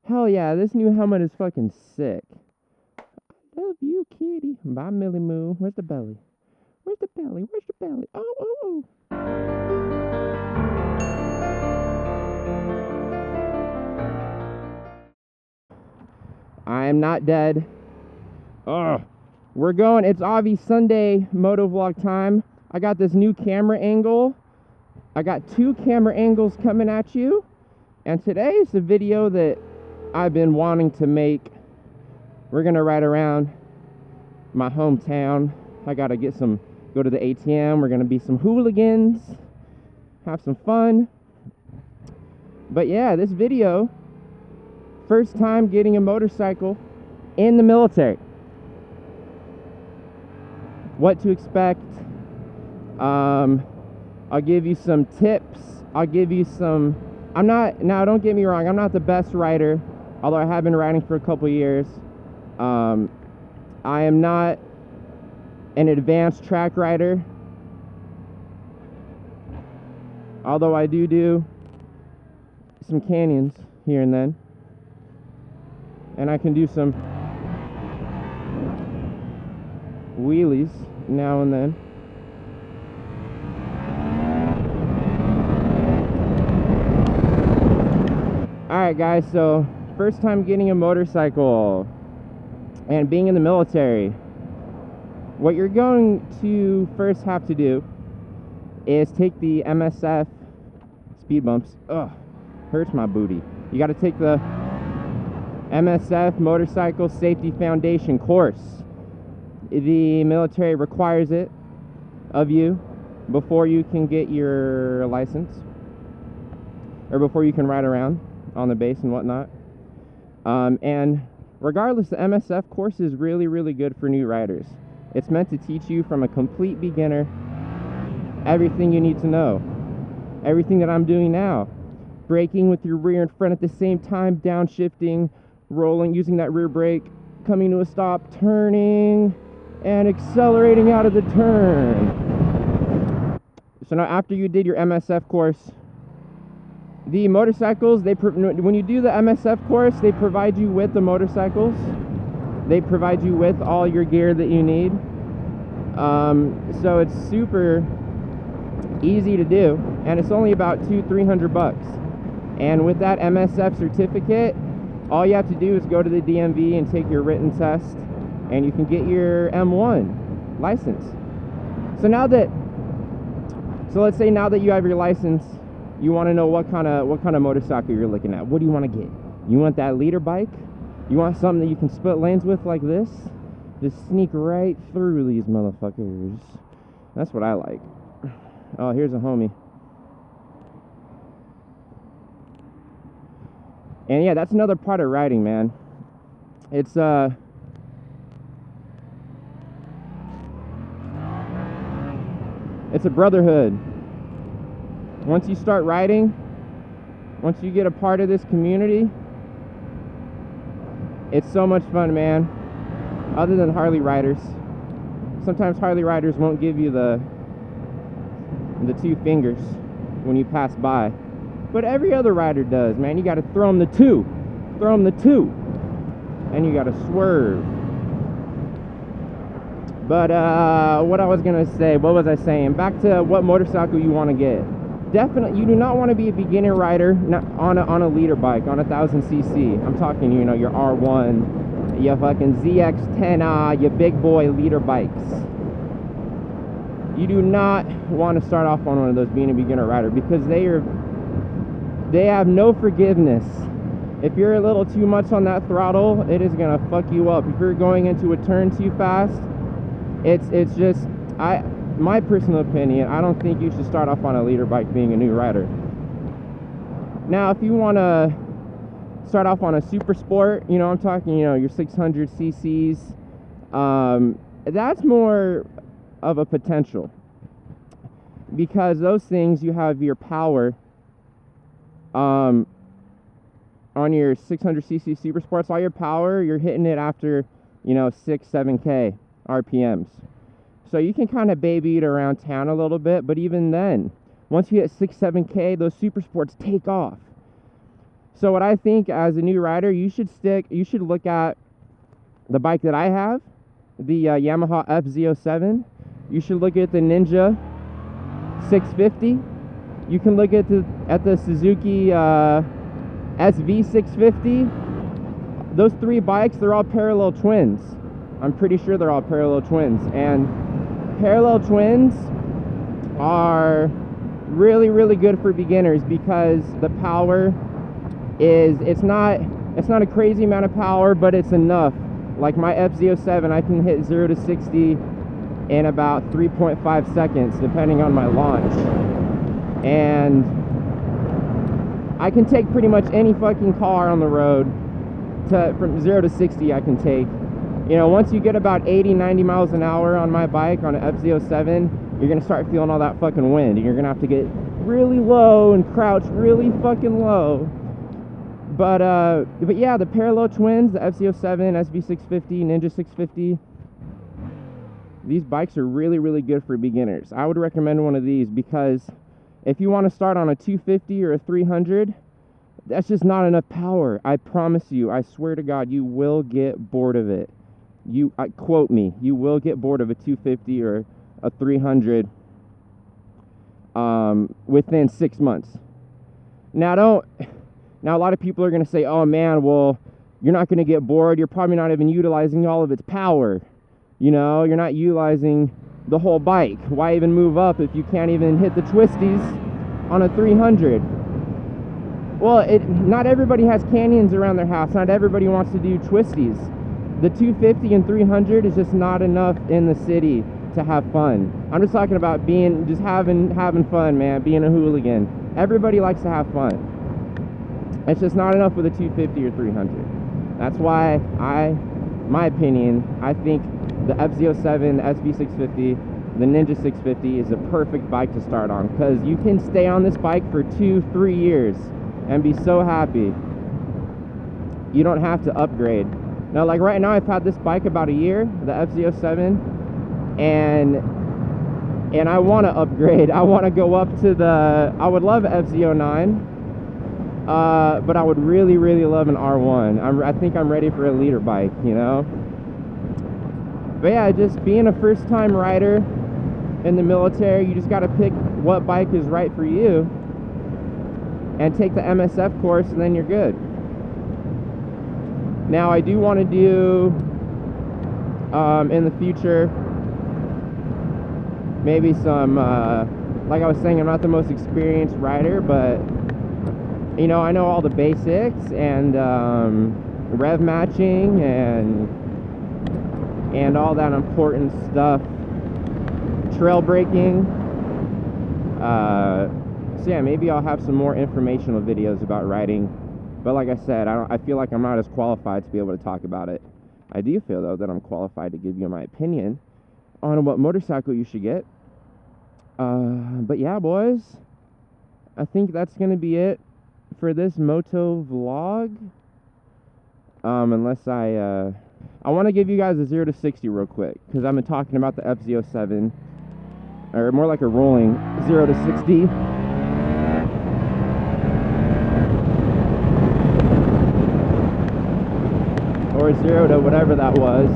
Hell yeah, this new helmet is fucking sick. Love you, kitty. Bye, Millie Moo. Where's the belly? Where's the belly? Where's the belly? Oh, oh, oh. I am not dead. Ugh. We're going. It's Avi Sunday MotoVlog time. I got this new camera angle. I got 2 camera angles coming at you. And today is a video that I've been wanting to make. We're going to ride around my hometown. I got to go to the ATM. We're going to be some hooligans. Have some fun. But yeah, this video, first time getting a motorcycle in the military. What to expect. I'll give you some tips. I'll give you some... now don't get me wrong, I'm not the best rider, although I have been riding for a couple years. I am not an advanced track rider, although I do some canyons here and then, and I can do some wheelies now and then. Alright guys, so first time getting a motorcycle and being in the military. What you're going to first have to do is take the MSF speed bumps. Ugh, hurts my booty. You got to take the MSF Motorcycle Safety Foundation course. The military requires it of you before you can get your license, or before you can ride around on the base and whatnot. And regardless, the MSF course is really, really good for new riders. It's meant to teach you from a complete beginner everything you need to know. Everything that I'm doing now. Braking with your rear and front at the same time, downshifting, rolling, using that rear brake, coming to a stop, turning, and accelerating out of the turn. So now after you did your MSF course, the motorcycles, when you do the MSF course, they provide you with the motorcycles. They provide you with all your gear that you need. So it's super easy to do, and it's only about $200-300 bucks. And with that MSF certificate, all you have to do is go to the DMV and take your written test, and you can get your M1 license. So let's say now that you have your license, you want to know what kind of motorcycle you're looking at. What do you want to get? You want that leader bike? You want something that you can split lanes with like this? Just sneak right through these motherfuckers. That's what I like. Oh, here's a homie. And yeah, that's another part of riding, man. It's a brotherhood. Once you start riding, once you get a part of this community, it's so much fun, man. Other than Harley riders. Sometimes Harley riders won't give you the 2 fingers when you pass by. But every other rider does, man. You gotta throw them the 2. Throw them the 2. And you gotta swerve. But, what I was gonna say, what was I saying? Back to what motorcycle you wanna get. Definitely, you do not want to be a beginner rider on a leader bike, on 1000cc. I'm talking, you know, your R1, your fucking ZX10, your big boy leader bikes. You do not want to start off on one of those being a beginner rider, because they have no forgiveness. If you're a little too much on that throttle, it is gonna fuck you up. If you're going into a turn too fast, it's just, my personal opinion, I don't think you should start off on a leader bike being a new rider. Now, if you want to start off on a super sport, you know, I'm talking, you know, your 600 cc's, that's more of a potential, because those things, you have your power on your 600cc super sports. All your power, you're hitting it after, you know, 6-7k RPMs. So you can kind of baby it around town a little bit, but even then, once you hit 6-7k, those super sports take off. So what I think as a new rider, you should look at the bike that I have, the Yamaha FZ07. You should look at the Ninja 650. You can look at the Suzuki SV650. Those three bikes, they're all parallel twins. I'm pretty sure they're all parallel twins. And parallel twins are really, really good for beginners because the power is, it's not a crazy amount of power, but it's enough. Like my FZ07, I can hit 0 to 60 in about 3.5 seconds, depending on my launch. And I can take pretty much any fucking car on the road from 0 to 60 I can take. You know, once you get about 80, 90 miles an hour on my bike, on an FZ07, you're gonna start feeling all that fucking wind, and you're gonna have to get really low and crouch really fucking low. But yeah, the parallel twins, the FZ07, SV650, Ninja 650, these bikes are really, really good for beginners. I would recommend one of these because if you want to start on a 250 or a 300, that's just not enough power. I promise you, I swear to God, you will get bored of it. Quote me, you will get bored of a 250 or a 300 within 6 months. Now a lot of people are going to say, oh man, well, you're not going to get bored. You're probably not even utilizing all of its power. You know, you're not utilizing the whole bike. Why even move up if you can't even hit the twisties on a 300? Well, not everybody has canyons around their house. Not everybody wants to do twisties. The 250 and 300 is just not enough in the city to have fun. I'm just talking about having fun, man, being a hooligan. Everybody likes to have fun. It's just not enough with a 250 or 300. That's why my opinion, I think the FZ07, the SV650, the Ninja 650 is a perfect bike to start on, because you can stay on this bike for 2-3 years and be so happy. You don't have to upgrade. Now, like right now, I've had this bike about a year, the FZ07, and I want to upgrade. I want to go up to I would love FZ09, but I would really, really love an R1. I think I'm ready for a leader bike, you know? But yeah, just being a first-time rider in the military, you just got to pick what bike is right for you and take the MSF course, and then you're good. Now, I do want to do, in the future, maybe some, like I was saying, I'm not the most experienced rider, but, you know, I know all the basics, and rev matching, and all that important stuff, trail braking. So yeah, maybe I'll have some more informational videos about riding. But like I said, I feel like I'm not as qualified to be able to talk about it. I do feel, though, that I'm qualified to give you my opinion on what motorcycle you should get. But yeah, boys, I think that's going to be it for this MotoVlog. Unless I want to give you guys a 0 to 60 real quick, because I've been talking about the FZ07, or more like a rolling 0 to 60. Or 0 to whatever that was.